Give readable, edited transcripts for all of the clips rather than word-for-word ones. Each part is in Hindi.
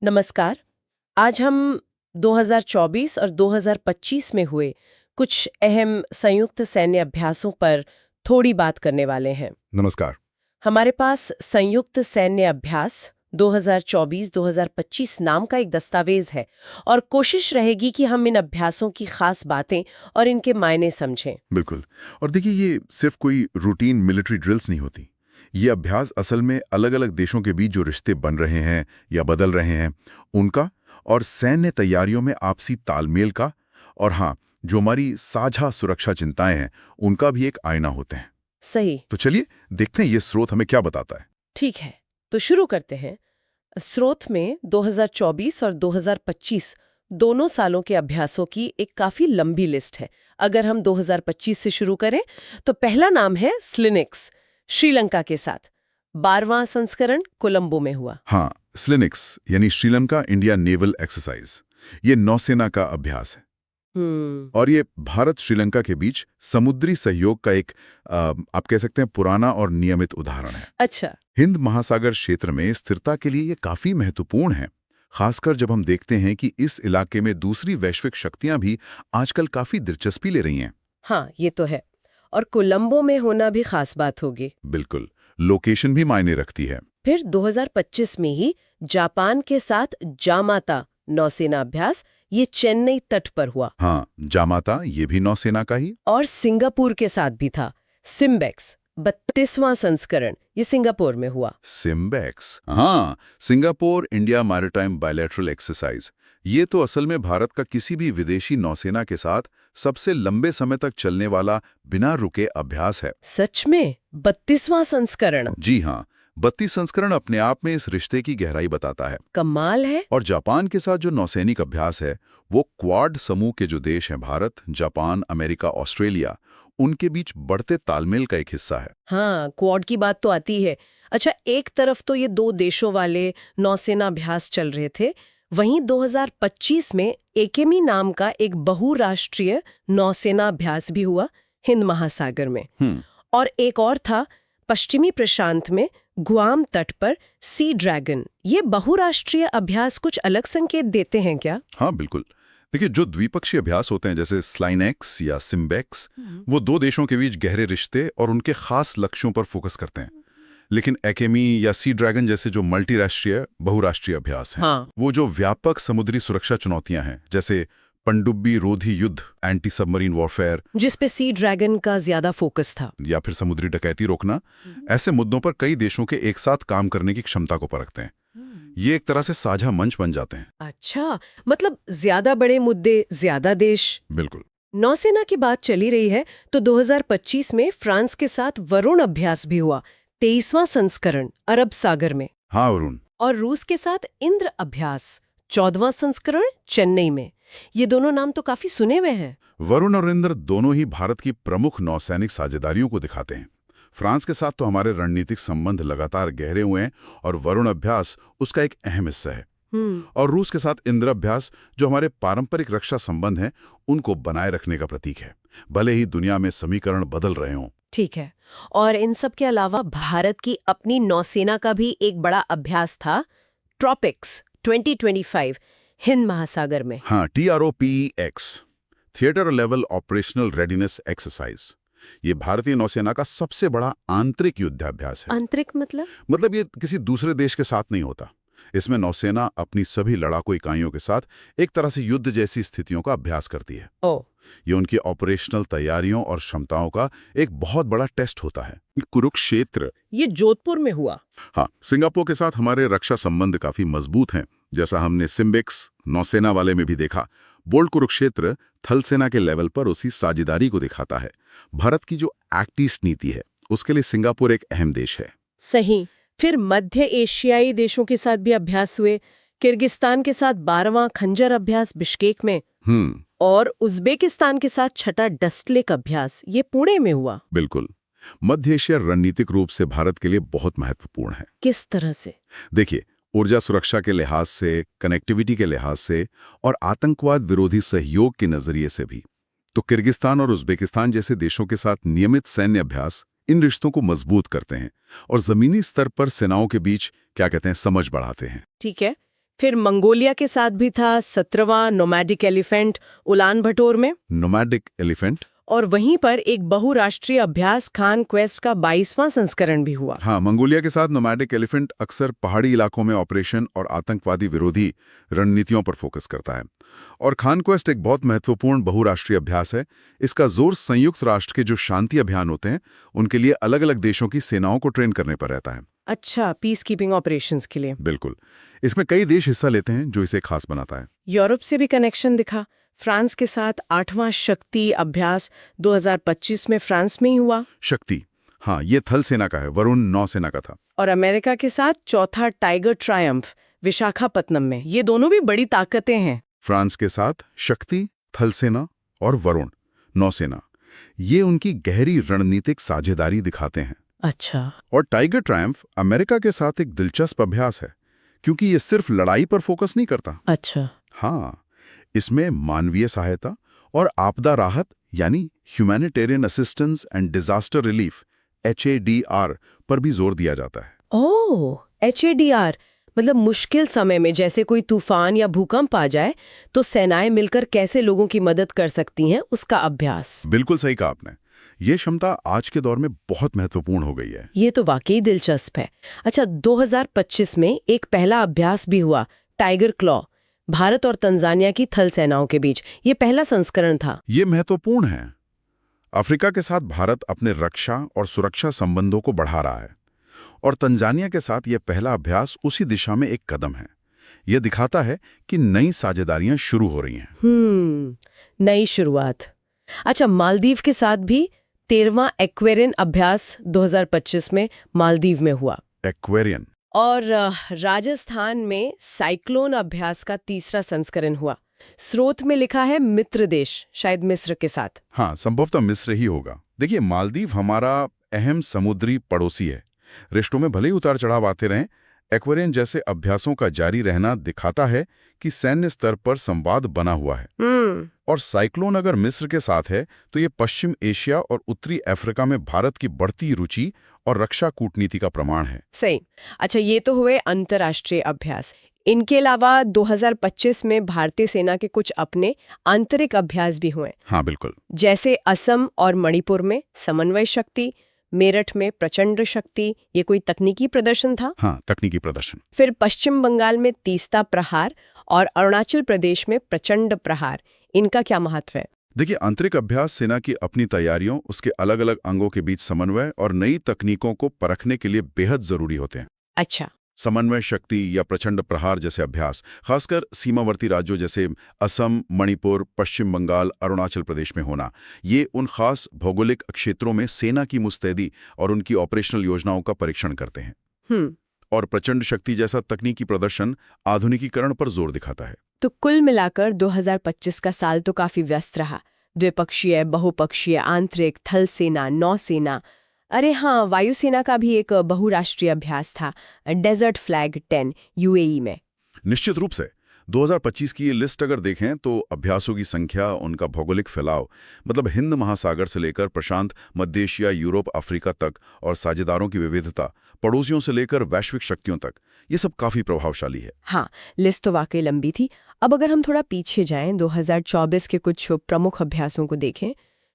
नमस्कार। आज हम 2024 और 2025 में हुए कुछ अहम संयुक्त सैन्य अभ्यासों पर थोड़ी बात करने वाले हैं। नमस्कार। हमारे पास संयुक्त सैन्य अभ्यास 2024-2025 नाम का एक दस्तावेज है और कोशिश रहेगी कि हम इन अभ्यासों की खास बातें और इनके मायने समझें। बिल्कुल। और देखिए, ये सिर्फ कोई रूटीन मिलिट्री ड्रिल्स नहीं होती। ये अभ्यास असल में अलग अलग देशों के बीच जो रिश्ते बन रहे हैं या बदल रहे हैं उनका, और सैन्य तैयारियों में आपसी तालमेल का, और हाँ, जो हमारी साझा सुरक्षा चिंताएं हैं उनका भी एक आईना होते हैं। सही। तो चलिए देखते हैं ये स्रोत हमें क्या बताता है। ठीक है, तो शुरू करते हैं। स्रोत में 2024 और 2025 दोनों सालों के अभ्यासों की एक काफी लंबी लिस्ट है। अगर हम 2025 से शुरू करें तो पहला नाम है स्लिनिक्स, श्रीलंका के साथ। 12वां संस्करण कोलंबो में हुआ। हाँ, स्लिनिक्स यानी श्रीलंका इंडिया नेवल एक्सरसाइज, ये नौसेना का अभ्यास है। और ये भारत श्रीलंका के बीच समुद्री सहयोग का एक आप कह सकते हैं पुराना और नियमित उदाहरण है। अच्छा। हिंद महासागर क्षेत्र में स्थिरता के लिए ये काफी महत्वपूर्ण है, खासकर जब हम देखते हैं कि इस इलाके में दूसरी वैश्विक शक्तियां भी आजकल काफी दिलचस्पी ले रही हैं। हाँ, ये तो है। और कोलंबो में होना भी खास बात होगी। बिल्कुल, लोकेशन भी मायने रखती है। फिर 2025 में ही जापान के साथ जामाता नौसेना अभ्यास, ये चेन्नई तट पर हुआ। हाँ, जामाता ये भी नौसेना का ही। और सिंगापुर के साथ भी था, सिम्बेक्स 32वां संस्करण, ये सिंगापुर में हुआ। सिम्बेक्स, हाँ, Singapore India maritime bilateral exercise, ये तो असल में भारत का किसी भी विदेशी नौसेना के साथ सबसे लंबे समय तक चलने वाला बिना रुके अभ्यास है। सच में 32वां संस्करण? जी हाँ, 32 संस्करण अपने आप में इस रिश्ते की गहराई बताता है। कमाल है। और जापान के साथ जो नौसैनिक अभ्यास है वो क्वाड समूह के जो देश हैं, भारत, जापान, अमेरिका, ऑस्ट्रेलिया, उनके बीच बढ़ते तालमेल का एक हिस्सा है। हाँ, क्वाड की बात तो आती है। अच्छा, एक तरफ तो ये दो देशों वाले नौसेना अभ्यास चल रहे थे, वहीं 2025 में एकेमी नाम का एक बहुराष्ट्रीय नौसेना अभ्यास भी हुआ हिंद महासागर में। और एक और था पश्चिमी प्रशांत में गुआम तट पर सी ड्रैगन। ये बहुराष्ट्रीय अभ्यास कुछ अलग संकेत देते हैं क्या? हाँ बिल्कुल। देखिए, जो द्विपक्षीय अभ्यास होते हैं जैसे स्लाइनेक्स या सिम्बेक्स, वो दो देशों के बीच गहरे रिश्ते और उनके खास लक्ष्यों पर फोकस करते हैं। लेकिन एकेमी या सी ड्रैगन जैसे जो मल्टीराष्ट्रीय बहुराष्ट्रीय अभ्यास हैं, हाँ। वो जो व्यापक समुद्री सुरक्षा चुनौतियां हैं, जैसे पनडुब्बी रोधी युद्ध, एंटी सबमरीन वॉरफेयर, जिस पे सी ड्रैगन का ज्यादा फोकस था, या फिर समुद्री डकैती रोकना, ऐसे मुद्दों पर कई देशों के एक साथ काम करने की क्षमता को परखते हैं। ये एक तरह से साझा मंच बन जाते हैं। अच्छा, मतलब ज्यादा बड़े मुद्दे, ज्यादा देश। बिल्कुल। नौसेना की बात चली रही है तो 2025 में फ्रांस के साथ वरुण अभ्यास भी हुआ, 23वां संस्करण, अरब सागर में। हाँ, वरुण। और रूस के साथ इंद्र अभ्यास, 14वां संस्करण, चेन्नई में। ये दोनों नाम तो काफी सुने हुए हैं। वरुण और इंद्र दोनों ही भारत की प्रमुख नौसैनिक साझेदारियों को दिखाते हैं। फ्रांस के साथ तो हमारे रणनीतिक संबंध लगातार गहरे हुए हैं और वरुण अभ्यास उसका एक अहम हिस्सा है। और रूस के साथ इंद्र अभ्यास, जो हमारे पारंपरिक रक्षा संबंध हैं उनको बनाए रखने का प्रतीक है, भले ही दुनिया में समीकरण बदल रहे हों। ठीक है। और इन सब के अलावा भारत की अपनी नौसेना का भी एक बड़ा अभ्यास था, ट्रॉपिक्स 2025 हिंद महासागर में। हाँ, TROPEX, theatre level operational readiness exercise, ये भारतीय नौसेना का सबसे बड़ा आंतरिक युद्धाभ्यास है। आंतरिक मतलब ये किसी दूसरे देश के साथ नहीं होता। इसमें नौसेना अपनी सभी लड़ाकू इकाइयों के साथ एक तरह से युद्ध जैसी स्थितियों का अभ्यास करती है। ये उनकी ऑपरेशनल तैयारियों और क्षमताओं का एक बहुत बड़ा टेस्ट होता है। कुरुक्षेत्र, ये जोधपुर में हुआ। हाँ, सिंगापुर के साथ हमारे रक्षा संबंध काफी मजबूत हैं, जैसा हमने सिम्बेक्स नौसेना वाले में भी देखा। बोल्ड कुरुक्षेत्र थल सेना के लेवल पर उसी साझेदारी को दिखाता है। भारत की जो एक्ट ईस्ट नीति है उसके लिए सिंगापुर एक अहम देश है। सही। फिर मध्य एशियाई देशों के साथ भी अभ्यास हुए, किर्गिस्तान के साथ 12वां खंजर अभ्यास बिश्केक में, और उज्बेकिस्तान के साथ छठा डस्टलेक अभ्यास, ये पुणे में हुआ। बिल्कुल। मध्य एशिया रणनीतिक रूप से भारत के लिए बहुत महत्वपूर्ण है। किस तरह से? देखिए, ऊर्जा सुरक्षा के लिहाज से, कनेक्टिविटी के लिहाज से और आतंकवाद विरोधी सहयोग के नजरिए से भी। तो किर्गिस्तान और उज्बेकिस्तान जैसे देशों के साथ नियमित सैन्य अभ्यास इन रिश्तों को मजबूत करते हैं और जमीनी स्तर पर सेनाओं के बीच क्या कहते हैं समझ बढ़ाते हैं। ठीक है। फिर मंगोलिया के साथ भी था 17वां नोमैडिक एलिफेंट उलान बटोर में, नोमैडिक एलिफेंट। और वहीं पर एक बहुराष्ट्रीय अभ्यास खान क्वेस्ट का 22वां संस्करण भी हुआ। हाँ, मंगोलिया के साथ नोमैडिक एलिफेंट अक्सर पहाड़ी इलाकों में ऑपरेशन और आतंकवादी विरोधी रणनीतियों पर फोकस करता है। और खान क्वेस्ट एक बहुत महत्वपूर्ण बहुराष्ट्रीय अभ्यास है। इसका जोर संयुक्त राष्ट्र के जो शांति अभियान होते हैं उनके लिए अलग अलग देशों की सेनाओं को ट्रेन करने पर रहता है। अच्छा, पीस कीपिंग ऑपरेशंस के लिए। बिल्कुल, इसमें कई देश हिस्सा लेते हैं जो इसे खास बनाता है। यूरोप से भी कनेक्शन दिखा। फ्रांस के साथ 8वां शक्ति अभ्यास 2025 में फ्रांस में ही हुआ। शक्ति, हाँ, ये थल सेना का है, वरुण नौसेना का था। और अमेरिका के साथ चौथा टाइगर ट्रायम्फ विशाखापत्तनम में। ये दोनों भी बड़ी ताकतें हैं। फ्रांस के साथ शक्ति, थल सेना और वरुण नौसेना, ये उनकी गहरी रणनीतिक साझेदारी दिखाते हैं। अच्छा। और टाइगर ट्रायम्फ अमेरिका के साथ एक दिलचस्प अभ्यास है, क्योंकि ये सिर्फ लड़ाई पर फोकस नहीं करता। अच्छा। हाँ, इसमें मानवीय सहायता और आपदा राहत यानी humanitarian assistance and disaster relief HADR पर भी जोर दिया जाता है। ओह, HADR मतलब मुश्किल समय में जैसे कोई तूफान या भूकंप आ जाए तो सेनाएं मिलकर कैसे लोगों की मदद कर सकती हैं, उसका अभ्यास। बिल्कुल सही कहा आपने। ये क्षमता आज के दौर में बहुत महत्वपूर्ण हो गई है। ये तो वाकई दिलचस्प है। अच्छा, 2025 में एक पहला अभ्यास भी हुआ, टाइगर क्लॉ, भारत और तंजानिया की थल सेनाओं के बीच। ये पहला संस्करण था। ये महत्वपूर्ण है। अफ्रीका के साथ भारत अपने रक्षा और सुरक्षा संबंधों को बढ़ा रहा है, और तंजानिया के साथ यह पहला अभ्यास उसी दिशा में एक कदम है। यह दिखाता है कि नई साझेदारियां शुरू हो रही हैं। नई शुरुआत। अच्छा, मालदीव के साथ भी 13वां एक्वेरियन अभ्यास 2025 में मालदीव में हुआ। एक्वेरियन। और राजस्थान में साइक्लोन अभ्यास का तीसरा संस्करण हुआ। स्रोत में लिखा है मित्र देश, शायद मिस्र के साथ। हाँ, संभवतः मिस्र ही होगा। देखिए, मालदीव हमारा अहम समुद्री पड़ोसी है। रिश्तों में भले ही उतार चढ़ाव आते रहें, एक्वेरियन जैसे अभ्यासों का जारी रहना दिखाता है कि सैन्य स्तर पर संवाद बना हुआ है। और साइक्लोन अगर मिस्र के साथ है तो ये पश्चिम एशिया और उत्तरी अफ्रीका में भारत की बढ़ती रुचि और रक्षा कूटनीति का प्रमाण है। सही। अच्छा, ये तो हुए अंतर्राष्ट्रीय अभ्यास। इनके अलावा 2025 में भारतीय सेना के कुछ अपने आंतरिक अभ्यास भी हुए। हाँ, बिल्कुल। जैसे असम और मणिपुर में समन्वय शक्ति, मेरठ में प्रचंड शक्ति, ये कोई तकनीकी प्रदर्शन था। हाँ, तकनीकी प्रदर्शन। फिर पश्चिम बंगाल में तीस्ता प्रहार और अरुणाचल प्रदेश में प्रचंड प्रहार। इनका क्या महत्व है? देखिए, आंतरिक अभ्यास सेना की अपनी तैयारियों, उसके अलग अलग अंगों के बीच समन्वय और नई तकनीकों को परखने के लिए बेहद जरूरी होते हैं। अच्छा। समन्वय शक्ति या प्रचंड प्रहार जैसे अभ्यास खासकर सीमावर्ती राज्यों जैसे असम, मणिपुर, पश्चिम बंगाल, अरुणाचल प्रदेश में होना, ये उन खास भौगोलिक क्षेत्रों में सेना की मुस्तैदी और उनकी ऑपरेशनल योजनाओं का परीक्षण करते हैं। और प्रचंड शक्ति जैसा तकनीकी प्रदर्शन आधुनिकीकरण पर जोर दिखाता है। तो कुल मिलाकर 2025 का साल तो काफी व्यस्त रहा। द्विपक्षीय, बहुपक्षीय, आंतरिक, थल सेना, नौसेना, अरे हाँ, वायुसेना का भी एक बहुराष्ट्रीय अभ्यास था, डेजर्ट फ्लैग 10 UAE में। निश्चित रूप से 2025 की ये लिस्ट अगर देखें तो अभ्यासों की संख्या, उनका भौगोलिक फैलाव, मतलब हिंद महासागर से लेकर प्रशांत, मध्य एशिया, यूरोप, अफ्रीका तक, और साझेदारों की विविधता, पड़ोसियों से लेकर वैश्विक शक्तियों तक, ये सब काफी प्रभावशाली है। हाँ, लिस्ट तो वाकई लंबी थी। अब अगर हम थोड़ा पीछे जाएं, 2024 के कुछ प्रमुख अभ्यासों को देखें,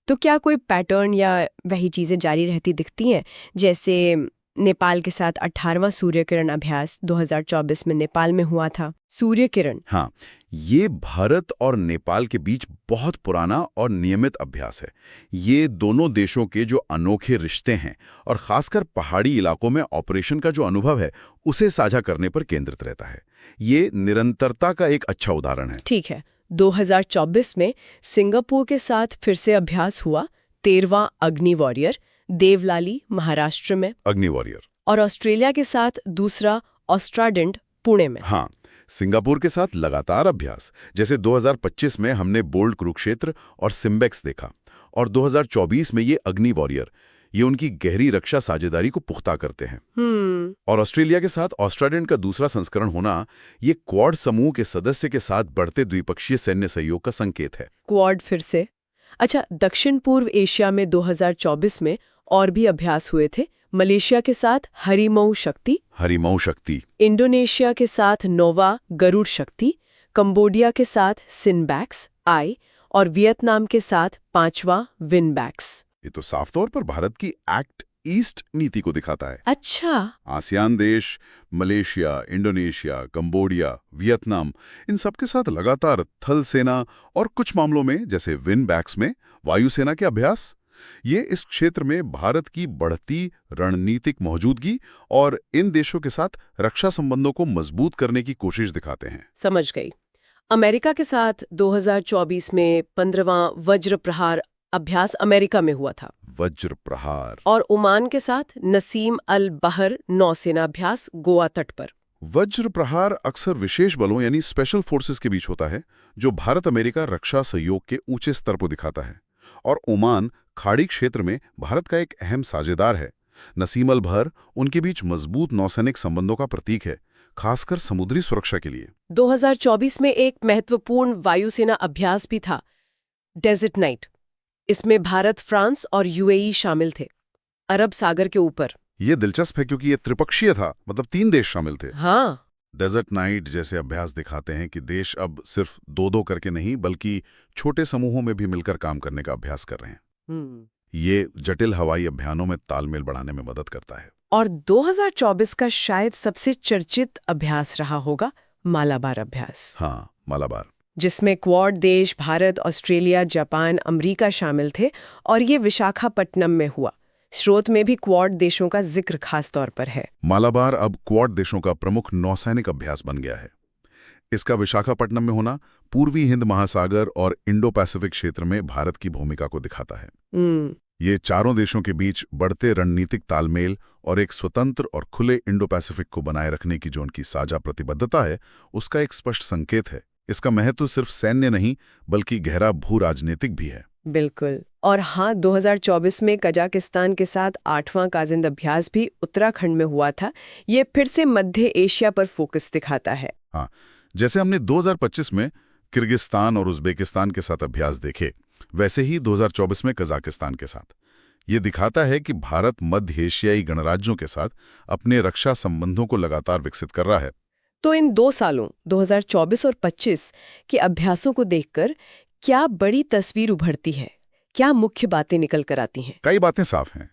तो क्या कोई पैटर्न या वही चीजें जारी रहती दिखती हैं? जैसे नेपाल के साथ 18वां सूर्य किरण अभ्यास 2024 में नेपाल में हुआ था। सूर्य किरण, हाँ, ये भारत और नेपाल के बीच बहुत पुराना और नियमित अभ्यास है। ये दोनों देशों के जो अनोखे रिश्ते हैं और खासकर पहाड़ी इलाकों में ऑपरेशन का जो अनुभव है, उसे साझा करने पर केंद्रित रहता है। ये निरंतरता का एक अच्छा उदाहरण है। ठीक है। 2024 में सिंगापुर के साथ फिर से अभ्यास हुआ, 13वां अग्नि वॉरियर, देवलाली, महाराष्ट्र में। अग्नि वॉरियर। और ऑस्ट्रेलिया के साथ दूसरा ऑस्ट्राडेंट, पुणे में। हाँ, सिंगापुर के साथ लगातार अभ्यास, जैसे 2025 में हमने बोल्ड कुरुक्षेत्र और सिम्बेक्स देखा, और 2024 में ये अग्नि वॉरियर, ये उनकी गहरी रक्षा साझेदारी को पुख्ता करते हैं। और ऑस्ट्रेलिया के साथ ऑस्ट्राडेंट का दूसरा संस्करण होना, ये क्वाड समूह के सदस्य के साथ बढ़ते द्विपक्षीय सैन्य सहयोग का संकेत है। क्वाड फिर से। अच्छा, दक्षिण पूर्व एशिया में 2024 में और भी अभ्यास हुए थे, मलेशिया के साथ हरिमऊ शक्ति, हरिमऊ शक्ति, इंडोनेशिया के साथ नोवा गरुड़ शक्ति, कंबोडिया के साथ सिनबैक्स आई और वियतनाम के साथ 5वां विनबैक्स। ये तो साफ तौर पर भारत की एक्ट ईस्ट नीति को दिखाता है। अच्छा। आसियान देश, मलेशिया, इंडोनेशिया, कंबोडिया, वियतनाम, इन सब के साथ लगातार थल सेना और कुछ मामलों में जैसे विनबैक्स में वायुसेना के अभ्यास, ये इस क्षेत्र में भारत की बढ़ती रणनीतिक मौजूदगी और इन देशों के साथ रक्षा संबंधों को मजबूत करने की कोशिश दिखाते हैं। समझ गई। अमेरिका के साथ 2024 में 15वां वज्र प्रहार अभ्यास अमेरिका में हुआ था। वज्र प्रहार। और ओमान के साथ नसीम अल बहर नौसेना अभ्यास गोवा तट पर। वज्र प्रहार अक्सर विशेष बलों यानी स्पेशल फोर्सेस के बीच होता है, जो भारत अमेरिका रक्षा सहयोग के ऊंचे स्तर को दिखाता है। और ओमान खाड़ी क्षेत्र में भारत का एक अहम साझेदार है। नसीम अल बहर उनके बीच मजबूत नौसैनिक संबंधों का प्रतीक है, खासकर समुद्री सुरक्षा के लिए। 2024 में एक महत्वपूर्ण वायुसेना अभ्यास भी था, डेजर्ट नाइट। इसमें भारत, फ्रांस और यूएई शामिल थे, अरब सागर के ऊपर। ये दिलचस्प है क्योंकि ये त्रिपक्षीय था, मतलब 3 देश शामिल थे। हाँ। डेजर्ट नाइट जैसे अभ्यास दिखाते हैं कि देश अब सिर्फ 2-2 करके नहीं बल्कि छोटे समूहों में भी मिलकर काम करने का अभ्यास कर रहे हैं। ये जटिल हवाई अभियानों में तालमेल बढ़ाने में मदद करता है। और 2024 का शायद सबसे चर्चित अभ्यास रहा होगा मालाबार अभ्यास। हाँ, मालाबार, जिसमें क्वाड देश भारत, ऑस्ट्रेलिया, जापान, अमेरिका शामिल थे और ये विशाखापट्टनम में हुआ। स्रोत में भी क्वाड देशों का जिक्र खास तौर पर है। मालाबार अब क्वाड देशों का प्रमुख नौसैनिक अभ्यास बन गया है। इसका विशाखापट्टनम में होना पूर्वी हिंद महासागर और इंडो पैसिफिक क्षेत्र में भारत की भूमिका को दिखाता है। ये चारों देशों के बीच बढ़ते रणनीतिक तालमेल और एक स्वतंत्र और खुले इंडो पैसिफिक को बनाए रखने की जो उनकी साझा प्रतिबद्धता है, उसका एक स्पष्ट संकेत है। इसका महत्व सिर्फ सैन्य नहीं बल्कि गहरा भू राजनीतिक भी है। बिल्कुल। और हाँ, 2024 में कजाकिस्तान के साथ 8वां काजिंद अभ्यास भी उत्तराखंड में हुआ था। ये फिर से मध्य एशिया पर फोकस दिखाता है। हाँ, जैसे हमने 2025 में किर्गिस्तान और उज्बेकिस्तान के साथ अभ्यास देखे, वैसे ही 2024 में कजाकिस्तान के साथ। ये दिखाता है कि भारत मध्य एशियाई गणराज्यों के साथ अपने रक्षा संबंधों को लगातार विकसित कर रहा है। तो इन 2 सालों 2024 और 25 के अभ्यासों को देखकर क्या बड़ी तस्वीर उभरती है? क्या मुख्य बातें निकल कर आती हैं? कई बातें साफ हैं।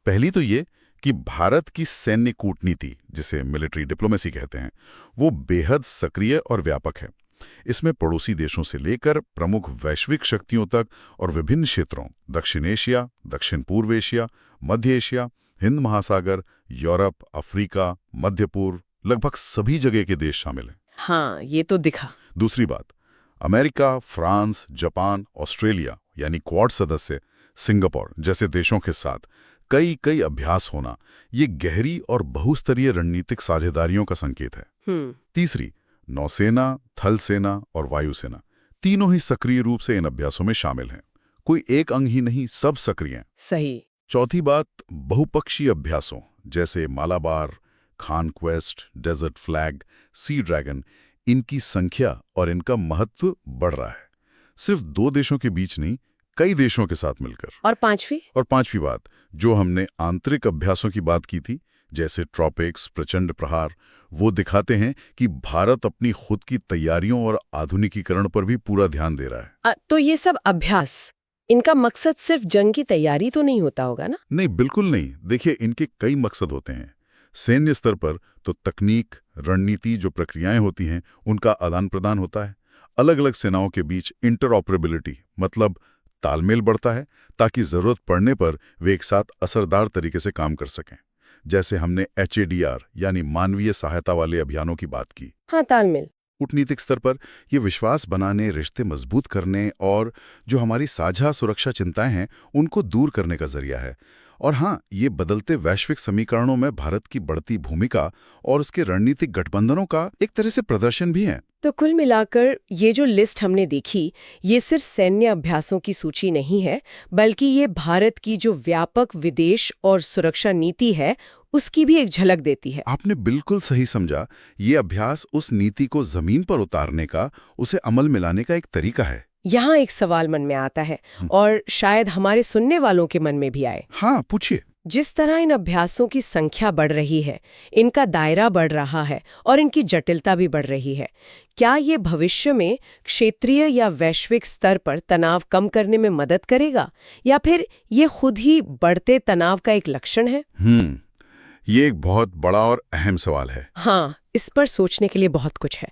पहली तो ये कि भारत की सैन्य कूटनीति, जिसे मिलिट्री डिप्लोमेसी कहते हैं, वो बेहद सक्रिय और व्यापक है। इसमें पड़ोसी देशों से लेकर प्रमुख वैश्विक शक्तियों तक और विभिन्न क्षेत्रों, दक्षिण एशिया, दक्षिण पूर्व एशिया, मध्य एशिया, हिंद महासागर, यूरोप, अफ्रीका, मध्य पूर्व, लगभग सभी जगह के देश शामिल हैं। हाँ, ये तो दिखा। दूसरी बात, अमेरिका, फ्रांस, जापान, ऑस्ट्रेलिया यानी क्वाड सदस्य, सिंगापुर जैसे देशों के साथ कई अभ्यास होना, ये गहरी और बहुस्तरीय रणनीतिक साझेदारियों का संकेत है। तीसरी, नौसेना, थल सेना और वायुसेना तीनों ही सक्रिय रूप से इन अभ्यासों में शामिल हैं। कोई एक अंग ही नहीं, सब सक्रिय हैं। सही। चौथी बात, बहुपक्षीय अभ्यासों जैसे Malabar, conquest, desert flag, sea dragon, इनकी संख्या और इनका महत्व बढ़ रहा है। सिर्फ 2 देशों के बीच नहीं, कई देशों के साथ मिलकर। और पांचवी बात, जो हमने आंतरिक अभ्यासों की बात की थी, जैसे ट्रॉपिक्स, प्रचंड प्रहार, वो दिखाते हैं कि भारत अपनी खुद की तैयारियों और आधुनिकीकरण पर भी पूरा ध्यान दे रहा है। तो ये सब अभ्यास, इनका मकसद सिर्फ जंग की तैयारी तो नहीं होता होगा ना? नहीं, बिल्कुल नहीं। देखिए, इनके कई मकसद होते हैं। सैन्य स्तर पर तो तकनीक, रणनीति, जो प्रक्रियाएं होती हैं, उनका आदान प्रदान होता है। अलग अलग सेनाओं के बीच इंटरऑपरेबिलिटी, मतलब तालमेल बढ़ता है ताकि जरूरत पड़ने पर वे एक साथ असरदार तरीके से काम कर सकें। जैसे हमने HADR यानी मानवीय सहायता वाले अभियानों की बात की। हाँ, तालमेल। कूटनीतिक स्तर पर ये विश्वास बनाने, रिश्ते मजबूत करने और जो हमारी साझा सुरक्षा चिंताएं हैं, उनको दूर करने का जरिया है। और हाँ, ये बदलते वैश्विक समीकरणों में भारत की बढ़ती भूमिका और उसके रणनीतिक गठबंधनों का एक तरह से प्रदर्शन भी है। तो कुल मिलाकर ये जो लिस्ट हमने देखी, ये सिर्फ सैन्य अभ्यासों की सूची नहीं है, बल्कि ये भारत की जो व्यापक विदेश और सुरक्षा नीति है, उसकी भी एक झलक देती है। आपने बिल्कुल सही समझा। ये अभ्यास उस नीति को जमीन पर उतारने का, उसे अमल में लाने का एक तरीका है। यहाँ एक सवाल मन में आता है और शायद हमारे सुनने वालों के मन में भी आए। हाँ, पूछिए। जिस तरह इन अभ्यासों की संख्या बढ़ रही है, इनका दायरा बढ़ रहा है और इनकी जटिलता भी बढ़ रही है, क्या ये भविष्य में क्षेत्रीय या वैश्विक स्तर पर तनाव कम करने में मदद करेगा, या फिर ये खुद ही बढ़ते तनाव का एक लक्षण है? ये एक बहुत बड़ा और अहम सवाल है। हाँ, इस पर सोचने के लिए बहुत कुछ है।